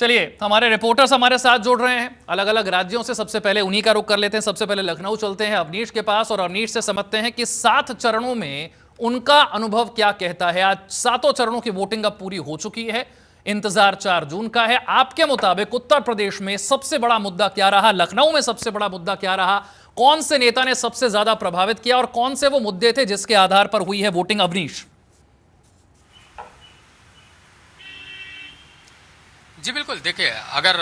चलिए, हमारे रिपोर्टर्स हमारे साथ जुड़ रहे हैं अलग अलग राज्यों से। सबसे पहले उन्हीं का रुख कर लेते हैं। सबसे पहले लखनऊ चलते हैं अवनीश के पास और अवनीश से समझते हैं कि 7 चरणों में उनका अनुभव क्या कहता है। आज 7 चरणों की वोटिंग अब पूरी हो चुकी है, इंतजार 4 जून का है। आपके मुताबिक उत्तर प्रदेश में सबसे बड़ा मुद्दा क्या रहा, लखनऊ में सबसे बड़ा मुद्दा क्या रहा, कौन से नेता ने सबसे ज्यादा प्रभावित किया और कौन से वो मुद्दे थे जिसके आधार पर हुई है वोटिंग? अवनीश। जी बिल्कुल, देखिए अगर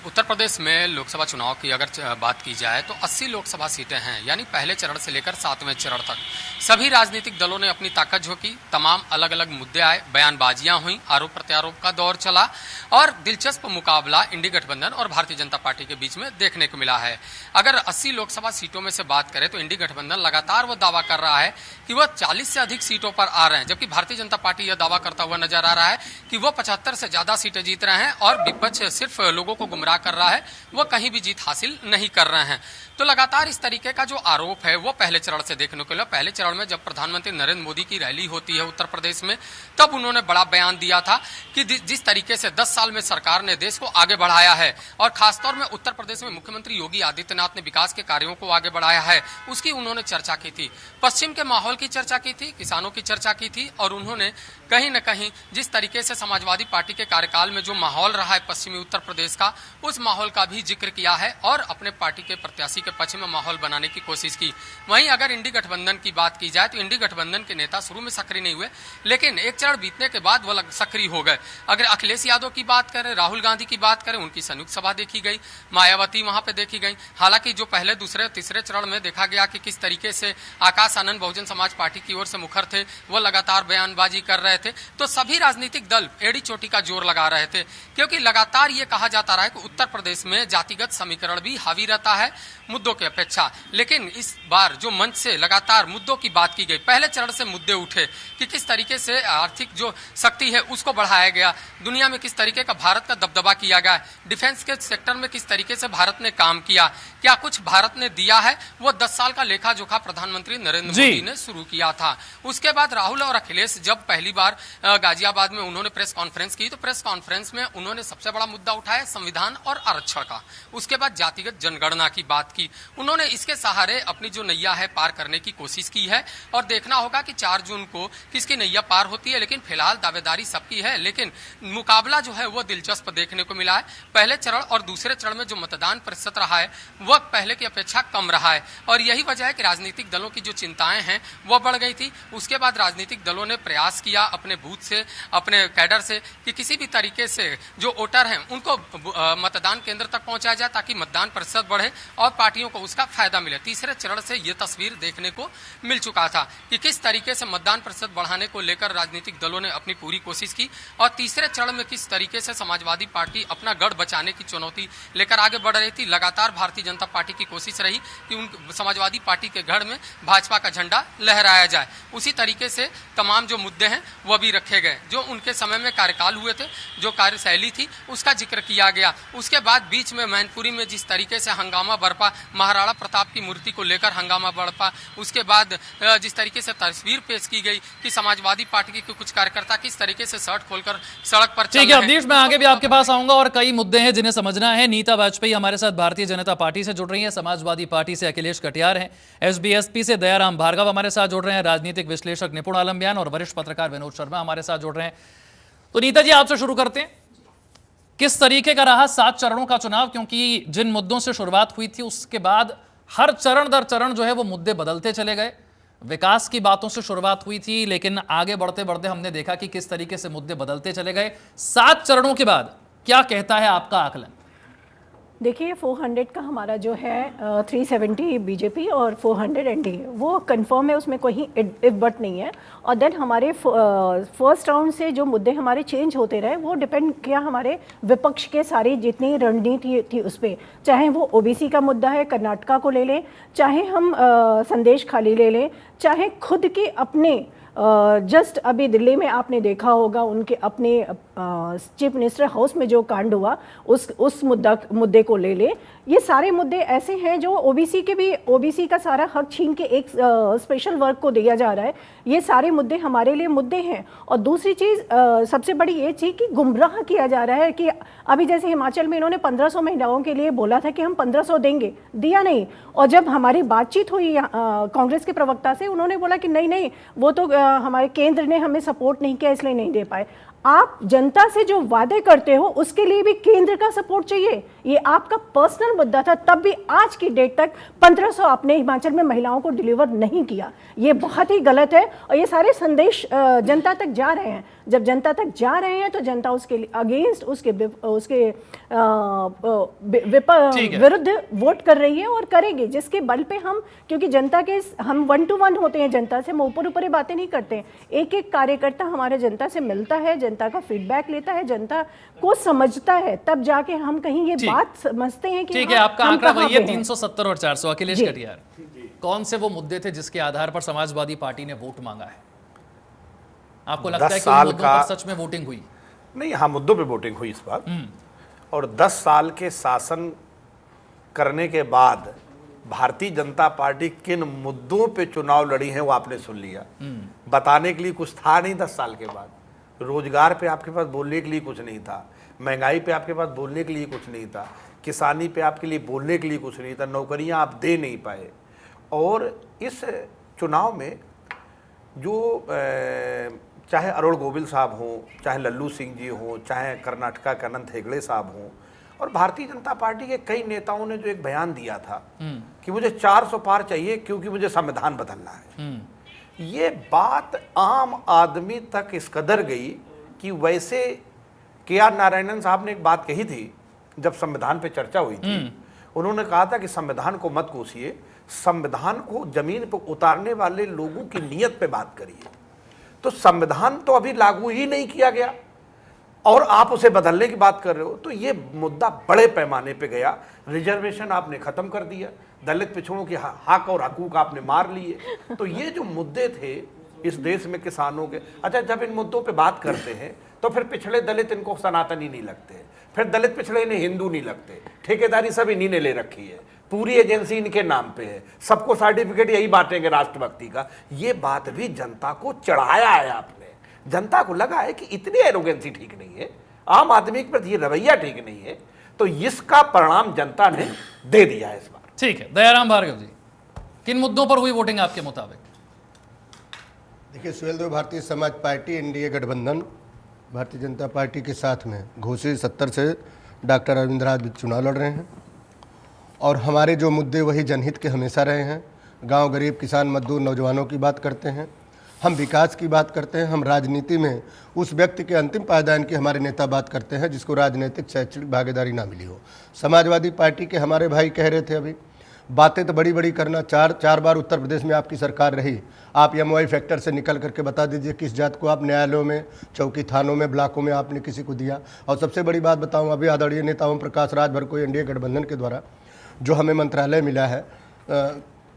उत्तर प्रदेश में लोकसभा चुनाव की अगर बात की जाए तो 80 लोकसभा सीटें हैं, यानी पहले चरण से लेकर 7वें चरण तक सभी राजनीतिक दलों ने अपनी ताकत झोंकी। तमाम अलग अलग मुद्दे आए, बयानबाजियां हुई, आरोप प्रत्यारोप का दौर चला और दिलचस्प मुकाबला इंडी गठबंधन और भारतीय जनता पार्टी के बीच में देखने को मिला है। अगर 80 लोकसभा सीटों में से बात करें तो इंडी गठबंधन लगातार वो दावा कर रहा है कि वह 40 से अधिक सीटों पर आ रहे हैं, जबकि भारतीय जनता पार्टी यह दावा करता हुआ नजर आ रहा है कि वह 75 से ज्यादा सीटें जीत रहे हैं और विपक्ष सिर्फ लोगों को गुमराह कर रहा है, वह कहीं भी जीत हासिल नहीं कर रहे हैं। तो लगातार इस तरीके का जो आरोप है वो पहले चरण से देखने को मिला। पहले चरण में जब प्रधानमंत्री नरेंद्र मोदी की रैली होती है उत्तर प्रदेश में, तब उन्होंने बड़ा बयान दिया था कि जिस तरीके से 10 साल में सरकार ने देश को आगे बढ़ाया है और खासतौर में उत्तर प्रदेश में मुख्यमंत्री योगी आदित्यनाथ ने विकास के कार्यों को आगे बढ़ाया है, उसकी उन्होंने चर्चा की थी। पश्चिम के माहौल की चर्चा की थी, किसानों की चर्चा की थी और उन्होंने कहीं न कहीं जिस तरीके से समाजवादी पार्टी के कार्यकाल में जो माहौल रहा है पश्चिमी उत्तर प्रदेश का, उस माहौल का भी जिक्र किया है और अपने पार्टी के प्रत्याशी के पक्ष में माहौल बनाने की कोशिश की। वहीं अगर इंडी गठबंधन की बात की जाए तो इंडी गठबंधन के नेता शुरू में सक्रिय नहीं हुए, लेकिन एक चरण बीतने के बाद वो सक्रिय हो गए। अगर अखिलेश यादव की बात करें, राहुल गांधी की बात करें, उनकी संयुक्त सभा देखी गई, मायावती वहां पे देखी गई। हालांकि जो पहले दूसरे तीसरे चरण में देखा गया कि किस तरीके से आकाश आनंद बहुजन समाज पार्टी की ओर से मुखर थे, वो लगातार बयानबाजी कर रहे थे, तो सभी राजनीतिक दल एड़ी चोटी का जोर लगा रहे थे, क्योंकि लगातार ये कहा जाता रहा है कि उत्तर प्रदेश में जातिगत समीकरण भी हावी रहता है मुद्दों की अपेक्षा। लेकिन इस बार जो मंच से लगातार मुद्दों की बात की गई, पहले चरण से मुद्दे उठे कि किस तरीके से आर्थिक जो शक्ति है उसको बढ़ाया गया, दुनिया में किस तरीके का भारत का दबदबा किया गया, डिफेंस के सेक्टर में किस तरीके से भारत ने काम किया, क्या कुछ भारत ने दिया है, वो 10 साल का लेखा जोखा प्रधानमंत्री नरेंद्र मोदी ने शुरू किया था। उसके बाद राहुल और अखिलेश जब पहली बार गाजियाबाद में उन्होंने प्रेस कॉन्फ्रेंस की, तो प्रेस कॉन्फ्रेंस में उन्होंने सबसे बड़ा मुद्दा उठाया संविधान और आरक्षण का। उसके बाद जातिगत जनगणना की बात की। उन्होंने इसके सहारे अपनी जो नैया है पार करने की कोशिश की है और देखना होगा कि 4 जून को किसकी नैया पार होती है। लेकिन फिलहाल दावेदारी सबकी है, लेकिन मुकाबला जो है वो दिलचस्प देखने को मिला है। पहले चरण और दूसरे चरण में जो मतदान प्रतिशत रहा है वह पहले की अपेक्षा कम रहा है और यही वजह है कि राजनीतिक दलों की जो चिंताएं हैं वह बढ़ गई थी। उसके बाद राजनीतिक दलों ने प्रयास किया अपने बूथ से, अपने कैडर से, कि किसी भी तरीके से जो वोटर हैं उनको मतदान केंद्र तक पहुंचाया जाए ताकि मतदान प्रतिशत बढ़े और पार्टियों को उसका फायदा मिले। तीसरे चरण से यह तस्वीर देखने को मिल चुका था कि किस तरीके से मतदान प्रतिशत बढ़ाने को लेकर राजनीतिक दलों ने अपनी पूरी कोशिश की और तीसरे चरण में किस तरीके से समाजवादी पार्टी अपना गढ़ बचाने की चुनौती लेकर आगे बढ़ रही थी। लगातार भारतीय जनता पार्टी की कोशिश रही कि उन समाजवादी पार्टी के गढ़ में भाजपा का झंडा लहराया जाए। उसी तरीके से तमाम जो मुद्दे हैं वह भी रखे गए, जो उनके समय में कार्यकाल हुए थे, जो कार्यशैली थी उसका जिक्र किया गया। उसके बाद बीच में मैनपुरी में जिस तरीके से हंगामा बरपा, महाराणा प्रताप की मूर्ति को लेकर हंगामा बरपा, उसके बाद जिस तरीके से तस्वीर पेश की गई कि समाजवादी पार्टी के कुछ कार्यकर्ता किस तरीके से शर्ट खोलकर सड़क पर चल रहे हैं। अवनीश, मैं आगे भी आपके पास आऊंगा और कई मुद्दे हैं जिन्हें समझना है। नीता वाजपेयी हमारे साथ भारतीय जनता पार्टी से जुड़ रही है, समाजवादी पार्टी से अखिलेश कटियार हैं, एसबीएसपी से दयाराम भार्गव हमारे साथ जुड़ रहे हैं, राजनीतिक विश्लेषक निपुण आलम बयान और वरिष्ठ पत्रकार विनोद शर्मा हमारे साथ जुड़ रहे हैं। तो नीता जी, आपसे शुरू करते हैं। किस तरीके का रहा 7 चरणों का चुनाव, क्योंकि जिन मुद्दों से शुरुआत हुई थी उसके बाद हर चरण दर चरण जो है वो मुद्दे बदलते चले गए। विकास की बातों से शुरुआत हुई थी, लेकिन आगे बढ़ते बढ़ते हमने देखा कि किस तरीके से मुद्दे बदलते चले गए। 7 चरणों के बाद क्या कहता है आपका आकलन? देखिए, 400 का हमारा जो है 370 बीजेपी और 400 एनडीए, वो कंफर्म है, उसमें कोई इफ बट नहीं है। और देन हमारे फर्स्ट राउंड से जो मुद्दे हमारे चेंज होते रहे वो डिपेंड किया हमारे विपक्ष के सारी जितनी रणनीति थी उस पर। चाहे वो ओबीसी का मुद्दा है, कर्नाटका को ले लें, चाहे हम संदेश खाली ले लें, चाहे खुद के अपने जस्ट अभी दिल्ली में आपने देखा होगा उनके अपने चीफ मिनिस्टर हाउस में जो कांड हुआ उस मुद्दे को ले ले। ये सारे मुद्दे ऐसे हैं जो ओबीसी का सारा हक छीन के एक स्पेशल वर्ग को दिया जा रहा है। ये सारे मुद्दे हमारे लिए मुद्दे हैं। और दूसरी चीज़ सबसे बड़ी ये चीज़ कि गुमराह किया जा रहा है कि अभी जैसे हिमाचल में इन्होंने 1500 महिलाओं के लिए बोला था कि हम 1500 देंगे, दिया नहीं। और जब हमारी बातचीत हुई कांग्रेस के प्रवक्ता से, उन्होंने बोला कि नहीं वो तो हमारे केंद्र ने हमें सपोर्ट नहीं किया इसलिए नहीं दे पाए। आप जनता से जो वादे करते हो उसके लिए भी केंद्र का सपोर्ट चाहिए। ये आपका पर्सनल मुद्दा था, तब भी आज की डेट तक 1500 आपने हिमाचल में महिलाओं को डिलीवर नहीं किया। ये बहुत ही गलत है और ये सारे संदेश जनता तक जा रहे हैं। जब जनता तक जा रहे हैं तो जनता उसके अगेंस्ट उसके विरुद्ध वोट कर रही है और करेगी, जिसके बल पे हम, क्योंकि जनता के हम 1 to 1 होते हैं जनता से, हम ऊपर बातें नहीं करते। एक एक कार्यकर्ता हमारे जनता से मिलता है, जनता का फीडबैक लेता है, जनता को समझता है, तब जाके हम कहीं ये बात समझते हैं कि ठीक है। आपका आंकड़ा वही है 370 और 400। अखिलेश कटियार, कौन से वो मुद्दे थे जिसके आधार पर समाजवादी पार्टी ने वोट मांगा है? आपको लगता है कि उन मुद्दों पर सच में वोटिंग हुई? नहीं, हाँ, मुद्दों पे वोटिंग हुई इस बार। और 10 साल के शासन करने के बाद भारतीय जनता पार्टी किन मुद्दों पे चुनाव लड़ी है वो आपने सुन लिया। बताने के लिए कुछ था नहीं 10 साल के बाद। रोजगार पे आपके पास बोलने के लिए कुछ नहीं था, महंगाई पे आपके पास बोलने के लिए कुछ नहीं था, किसानी पे आपके लिए बोलने के लिए कुछ नहीं था, नौकरियां आप दे नहीं पाए। और इस चुनाव में जो चाहे अरुण गोविल साहब हों, चाहे लल्लू सिंह जी हों, चाहे कर्नाटका के अनंत हेगड़े साहब हों, और भारतीय जनता पार्टी के कई नेताओं ने जो एक बयान दिया था कि मुझे 400 पार चाहिए क्योंकि मुझे संविधान बदलना है, ये बात आम आदमी तक इस कदर गई कि वैसे के.आर. नारायणन साहब ने एक बात कही थी जब संविधान पे चर्चा हुई थी। उन्होंने कहा था कि संविधान को मत कोसिए, संविधान को जमीन पर उतारने वाले लोगों की नीयत पे बात करिए। तो संविधान तो अभी लागू ही नहीं किया गया और आप उसे बदलने की बात कर रहे हो, तो ये मुद्दा बड़े पैमाने पे गया। रिजर्वेशन आपने खत्म कर दिया, दलित पिछड़ों के हक और हकूक आपने मार लिए। तो ये जो मुद्दे थे इस देश में किसानों के, अच्छा, जब इन मुद्दों पे बात करते हैं तो फिर पिछड़े दलित इनको सनातनी नहीं लगते, फिर दलित पिछड़े इन्हें हिंदू नहीं लगते, ठेकेदारी सब इन्हीं ने ले रखी है, पूरी एजेंसी इनके नाम पे है, सबको सर्टिफिकेट यही बांटेंगे राष्ट्रभक्ति का। ये बात भी जनता को चढ़ाया है आपने। जनता को लगा है कि इतनी एरोगेंसी ठीक नहीं है, आम आदमी के प्रति ये रवैया ठीक नहीं है, तो इसका परिणाम जनता ने दे दिया है इस बार। ठीक है, दयाराम भार्गव जी, किन मुद्दों पर हुई वोटिंग आपके मुताबिक? देखिए, सुहेलदेव भारतीय समाज पार्टी एनडीए गठबंधन भारतीय जनता पार्टी के साथ में घोषित 70 से डॉक्टर अरविंद राज चुनाव लड़ रहे हैं और हमारे जो मुद्दे वही जनहित के हमेशा रहे हैं। गांव, गरीब, किसान, मजदूर, नौजवानों की बात करते हैं, हम विकास की बात करते हैं, हम राजनीति में उस व्यक्ति के अंतिम पायदान की हमारे नेता बात करते हैं जिसको राजनीतिक शैक्षणिक भागीदारी ना मिली हो। समाजवादी पार्टी के हमारे भाई कह रहे थे अभी, बातें तो बड़ी बड़ी करना, चार बार उत्तर प्रदेश में आपकी सरकार रही, आप एमओआई फैक्टर से निकल करके बता दीजिए किस जात को आप न्यायालयों में, चौकी थानों में, ब्लॉकों में आपने किसी को दिया। और सबसे बड़ी बात बताऊं, अभी आदरणीय नेता ओम प्रकाश राजभर को एनडीए गठबंधन के द्वारा जो हमें मंत्रालय मिला है,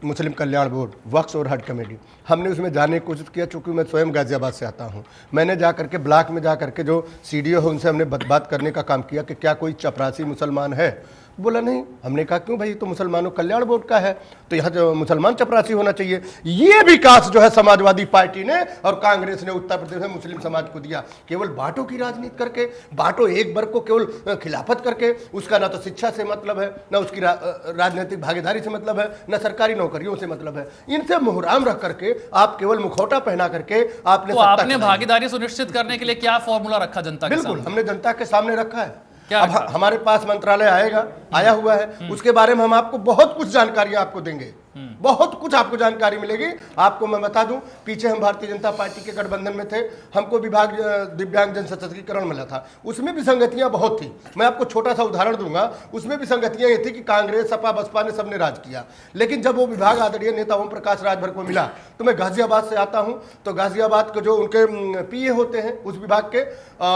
मुस्लिम कल्याण बोर्ड, वक्फ और हज कमेटी, हमने उसमें जाने की कोशिश किया। चूँकि मैं स्वयं गाजियाबाद से आता हूँ, मैंने जा करके ब्लॉक में जा करके जो सीडीओ है उनसे हमने बात करने का काम किया कि क्या कोई चपरासी मुसलमान है। बोला नहीं। हमने कहा क्यों भाई, तो मुसलमानों कल्याण बोर्ड का है, तो यहाँ जो मुसलमान चपरासी होना चाहिए। ये विकास जो है समाजवादी पार्टी ने और कांग्रेस ने उत्तर प्रदेश में मुस्लिम समाज को दिया, केवल बांटों की राजनीति करके, बांटों एक वर्ग को केवल खिलाफत करके, उसका ना तो शिक्षा से मतलब है, ना उसकी राजनीतिक भागीदारी से मतलब है, ना सरकारी नौकरियों से मतलब है। इनसे मुहराम रख करके आप केवल मुखौटा पहना करके आपने भागीदारी सुनिश्चित करने के लिए क्या फॉर्मूला रखा जनता के सामने? बिल्कुल, हमने जनता के सामने रखा है। अब हमारे पास मंत्रालय आया हुआ है, उसके बारे में हम आपको बहुत कुछ जानकारियां आपको देंगे, बहुत कुछ आपको जानकारी मिलेगी। आपको मैं बता दूं, पीछे हम भारतीय जनता पार्टी के गठबंधन में थे, हमको विभाग दिव्यांग जन सशक्तिकरण मिला था, उसमें भी संगतियां बहुत थी। मैं आपको छोटा सा उदाहरण दूंगा, उसमें भी संगतियां ये थी कि कांग्रेस, सपा, बसपा ने सबने राज किया, लेकिन जब वो विभाग आदरणीय नेता ओम प्रकाश राजभर को मिला, तो मैं गाजियाबाद से आता हूं, तो गाजियाबाद के जो उनके पीए होते हैं उस विभाग के,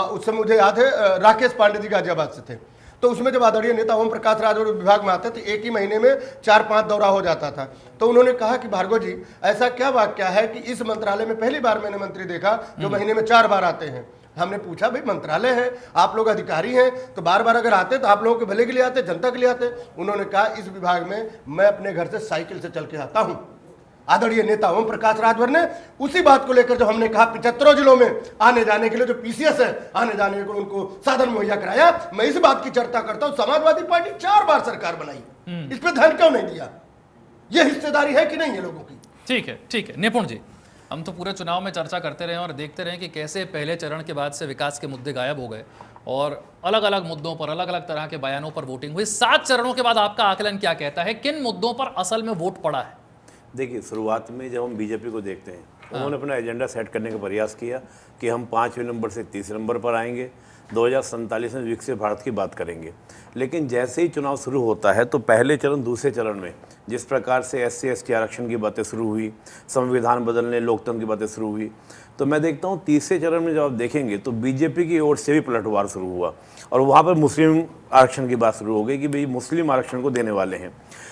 उस समय मुझे याद है राकेश पांडे जी गाजियाबाद से थे, तो उसमें जब आदरणीय नेता ओम प्रकाश राजभर विभाग में आते थे, एक ही महीने में 4-5 दौरा हो जाता था। तो उन्होंने कहा कि भार्गव जी, ऐसा क्या वाक्या है कि इस मंत्रालय में पहली बार मैंने मंत्री देखा जो महीने में 4 बार आते हैं। हमने पूछा भाई मंत्रालय है, आप लोग अधिकारी हैं, तो बार बार अगर आते तो आप लोगों के भले के लिए आते, जनता के लिए आते। उन्होंने कहा इस विभाग में मैं अपने घर से साइकिल से चल के आता हूं। आदरणीय नेता ओम प्रकाश राजभर ने उसी बात को लेकर जो हमने कहा 75 जिलों में आने जाने के लिए जो पीसीएस है, आने जाने को उनको साधन मुहैया कराया। मैं इस बात की चर्चा करता हूं, समाजवादी पार्टी 4 बार सरकार बनाई, इस पे ध्यान क्यों नहीं दिया? ये हिस्सेदारी है कि नहीं है लोगों की? ठीक है निपुण जी, हम तो पूरे चुनाव में चर्चा करते रहे और देखते रहे कि कैसे पहले चरण के बाद से विकास के मुद्दे गायब हो गए और अलग अलग मुद्दों पर अलग अलग तरह के बयानों पर वोटिंग हुई। 7 चरणों के बाद आपका आकलन क्या कहता है, किन मुद्दों पर असल में वोट पड़ा है? देखिए, शुरुआत में जब हम बीजेपी को देखते हैं, उन्होंने अपना एजेंडा सेट करने का प्रयास किया कि हम 5वें नंबर से 30 नंबर पर आएंगे, 2047 में विकसित भारत की बात करेंगे। लेकिन जैसे ही चुनाव शुरू होता है तो पहले चरण दूसरे चरण में जिस प्रकार से SC ST आरक्षण की बातें शुरू हुई, संविधान बदलने, लोकतंत्र की बातें शुरू हुई, तो मैं देखता हूँ तीसरे चरण में जब आप देखेंगे तो बीजेपी की ओर से भी पलटवार शुरू हुआ और वहाँ पर मुस्लिम आरक्षण की बात शुरू हो गई कि भाई मुस्लिम आरक्षण को देने वाले हैं।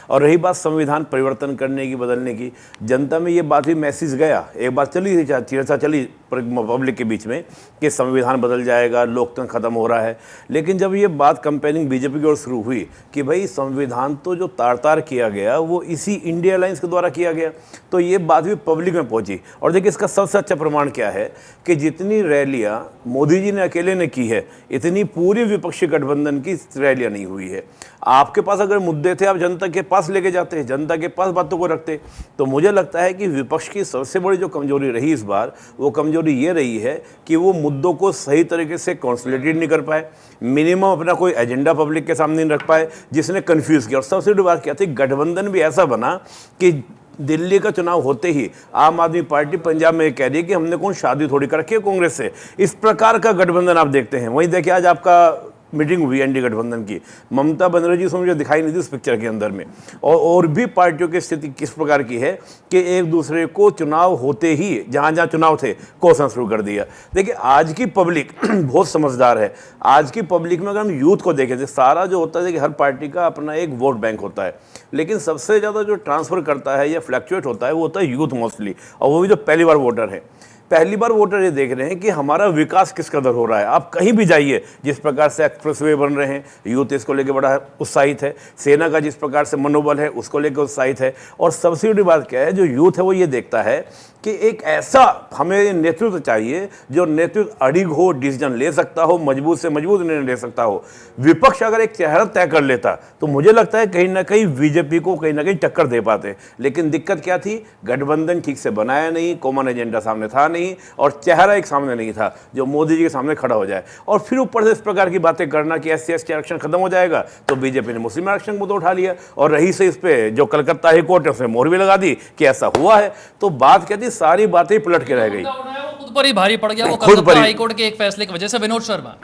और रही बात संविधान परिवर्तन करने की, बदलने की, जनता में ये बात भी मैसेज गया, एक बार चली चर्चा चली पब्लिक के बीच में कि संविधान बदल जाएगा, लोकतंत्र खत्म हो रहा है। लेकिन जब ये बात कंपेयरिंग बीजेपी की ओर शुरू हुई कि भाई संविधान तो जो तार किया गया वो इसी इंडिया अलायंस के द्वारा किया गया, तो ये बात भी पब्लिक में पहुंची। और देखिए, इसका सबसे अच्छा प्रमाण क्या है कि जितनी रैलियां मोदी जी ने अकेले ने की है, इतनी पूरी विपक्षी गठबंधन की रैलियां नहीं हुई है। आपके पास अगर मुद्दे थे, आप जनता के पास लेके जाते, जनता के पास बातों को रखते। तो मुझे लगता है कि विपक्ष की सबसे बड़ी जो कमजोरी रही इस बार, वो कमजोरी ये रही है कि वो मुद्दों को सही तरीके से कॉन्सोलिडेट नहीं कर पाए, मिनिमम अपना कोई एजेंडा पब्लिक के सामने नहीं रख पाए, जिसने कन्फ्यूज किया। और सबसे बड़ी बात क्या थी, गठबंधन भी ऐसा बना कि दिल्ली का चुनाव होते ही आम आदमी पार्टी पंजाब में कह रही है कि हमने कौन शादी थोड़ी कर रखी है कांग्रेस से। इस प्रकार का गठबंधन आप देखते हैं। वहीं देखिए, आज आपका मीटिंग हुई एनडी गठबंधन की, ममता बनर्जी से मुझे दिखाई नहीं दी उस पिक्चर के अंदर में। और भी पार्टियों की स्थिति किस प्रकार की है कि एक दूसरे को चुनाव होते ही जहां जहां चुनाव थे कोसना शुरू कर दिया। देखिए, आज की पब्लिक बहुत समझदार है। आज की पब्लिक में अगर हम यूथ को देखें तो सारा जो होता है कि हर पार्टी का अपना एक वोट बैंक होता है, लेकिन सबसे ज़्यादा जो ट्रांसफ़र करता है या फ्लैक्चुएट होता है वो होता है यूथ मोस्टली, और वो भी जो पहली बार वोटर है। पहली बार वोटर ये देख रहे हैं कि हमारा विकास किस कदर हो रहा है। आप कहीं भी जाइए, जिस प्रकार से एक्सप्रेसवे बन रहे हैं, यूथ इसको लेकर बड़ा उत्साहित है। सेना का जिस प्रकार से मनोबल है उसको लेकर उत्साहित है। और सबसे बड़ी बात क्या है, जो यूथ है वो ये देखता है कि एक ऐसा हमें नेतृत्व चाहिए जो नेतृत्व अड़िग हो, डिसीजन ले सकता हो, मजबूत से मजबूत निर्णय ले सकता हो। विपक्ष अगर एक चेहरा तय कर लेता तो मुझे लगता है कहीं ना कहीं बीजेपी को कहीं ना कहीं टक्कर दे पाते। लेकिन दिक्कत क्या थी, गठबंधन ठीक से बनाया नहीं, कॉमन एजेंडा सामने था नहीं, और चेहरा एक सामने नहीं था जो मोदी जी के सामने खड़ा हो जाए। और फिर ऊपर से इस प्रकार की बातें करना कि SC ST आरक्षण खत्म हो जाएगा, तो बीजेपी ने मुस्लिम आरक्षण को मुद्दा उठा लिया। और रही से इस पे जो कलकत्ता हाई कोर्ट है उसने मोहर भी लगा दी कि ऐसा हुआ है। तो बात क्या थी, सारी बातें पलट के रह गई। वो खुद पर ही भारी पड़ गया, वो कलकत्ता हाईकोर्ट के एक फैसले की वजह से। विनोद शर्मा,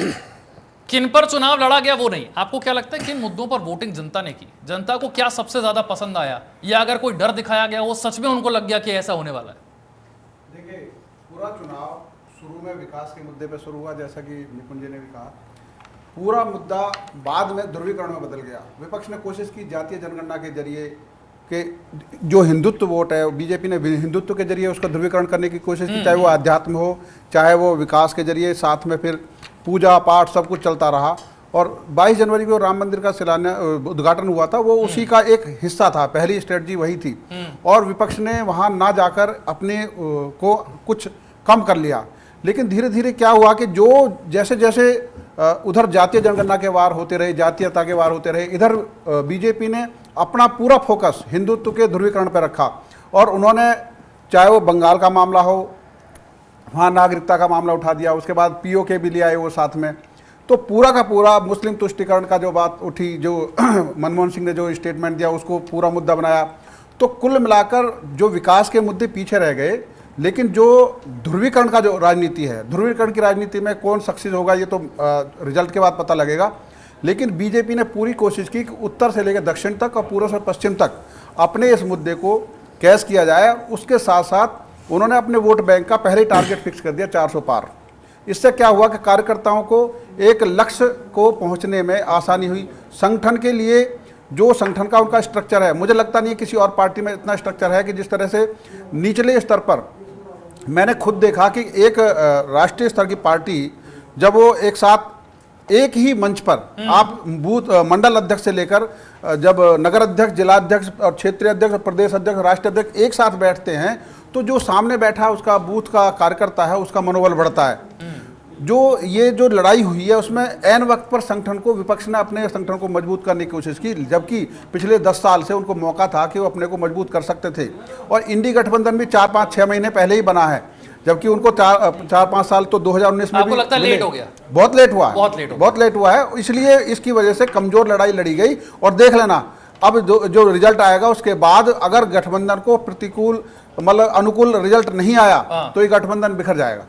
किन पर चुनाव लड़ा गया वो नहीं, आपको क्या लगता है किन मुद्दों पर वोटिंग जनता ने की? जनता को क्या सबसे ज्यादा पसंद आया, या अगर कोई डर दिखाया गया वो सच में उनको लग गया कि ऐसा होने वाला है? देखिए, पूरा चुनाव शुरू में विकास के मुद्दे पर शुरू हुआ, जैसा कि निपुण जी ने भी कहा। पूरा मुद्दा बाद में ध्रुवीकरण में बदल गया। विपक्ष ने कोशिश की जातीय जनगणना के जरिए कि जो हिंदुत्व वोट है, बीजेपी ने हिंदुत्व के जरिए उसका ध्रुवीकरण करने की कोशिश की, चाहे वो अध्यात्म हो, चाहे वो विकास के जरिए, साथ में फिर पूजा पाठ सब कुछ चलता रहा। और 22 जनवरी को राम मंदिर का उद्घाटन हुआ था, वो उसी का एक हिस्सा था, पहली स्ट्रेटजी वही थी। और विपक्ष ने वहाँ ना जाकर अपने को कुछ कम कर लिया। लेकिन धीरे धीरे क्या हुआ कि जो जैसे जैसे उधर जातीय जनगणना के वार होते रहे, जातीयता के वार होते रहे, इधर बीजेपी ने अपना पूरा फोकस हिंदुत्व के ध्रुवीकरण पर रखा। और उन्होंने चाहे वो बंगाल का मामला हो, वहाँ नागरिकता का मामला उठा दिया, उसके बाद POK भी ले आए वो साथ में। तो पूरा का पूरा मुस्लिम तुष्टीकरण का जो बात उठी, जो मनमोहन सिंह ने जो स्टेटमेंट दिया, उसको पूरा मुद्दा बनाया। तो कुल मिलाकर जो विकास के मुद्दे पीछे रह गए, लेकिन जो ध्रुवीकरण का जो राजनीति है, ध्रुवीकरण की राजनीति में कौन सक्सेस होगा ये तो रिजल्ट के बाद पता लगेगा। लेकिन बीजेपी ने पूरी कोशिश की कि उत्तर से लेकर दक्षिण तक और पूर्व से पश्चिम तक अपने इस मुद्दे को कैश किया जाए। उसके साथ साथ उन्होंने अपने वोट बैंक का पहले ही टारगेट फिक्स कर दिया 400 पार। इससे क्या हुआ कि कार्यकर्ताओं को एक लक्ष्य को पहुंचने में आसानी हुई। संगठन के लिए जो संगठन का उनका स्ट्रक्चर है, मुझे लगता नहीं है किसी और पार्टी में इतना स्ट्रक्चर है कि जिस तरह से निचले स्तर पर मैंने खुद देखा कि एक राष्ट्रीय स्तर की पार्टी जब वो एक साथ एक ही मंच पर आप बूथ मंडल अध्यक्ष से लेकर जब नगर अध्यक्ष, जिला अध्यक्ष और क्षेत्रीय अध्यक्ष, प्रदेश अध्यक्ष, राष्ट्रीय अध्यक्ष एक साथ बैठते हैं तो जो सामने बैठा उसका बूथ का कार्यकर्ता है उसका मनोबल बढ़ता है। जो ये जो लड़ाई हुई है उसमें ऐन वक्त पर संगठन को, विपक्ष ने अपने संगठन को मजबूत करने की कोशिश की, जबकि पिछले 10 साल से उनको मौका था कि वो अपने को मजबूत कर सकते थे। और इंडी गठबंधन भी 4-5-6 महीने पहले ही बना है, जबकि उनको 4-5 साल तो 2019 में आपको लगता है लेट हो गया? बहुत लेट हुआ है, बहुत लेट हुआ है। इसलिए इसकी वजह से कमजोर लड़ाई लड़ी गई। और देख लेना अब जो रिजल्ट आएगा उसके बाद अगर गठबंधन को प्रतिकूल मतलब अनुकूल रिजल्ट नहीं आया तो ये गठबंधन बिखर जाएगा।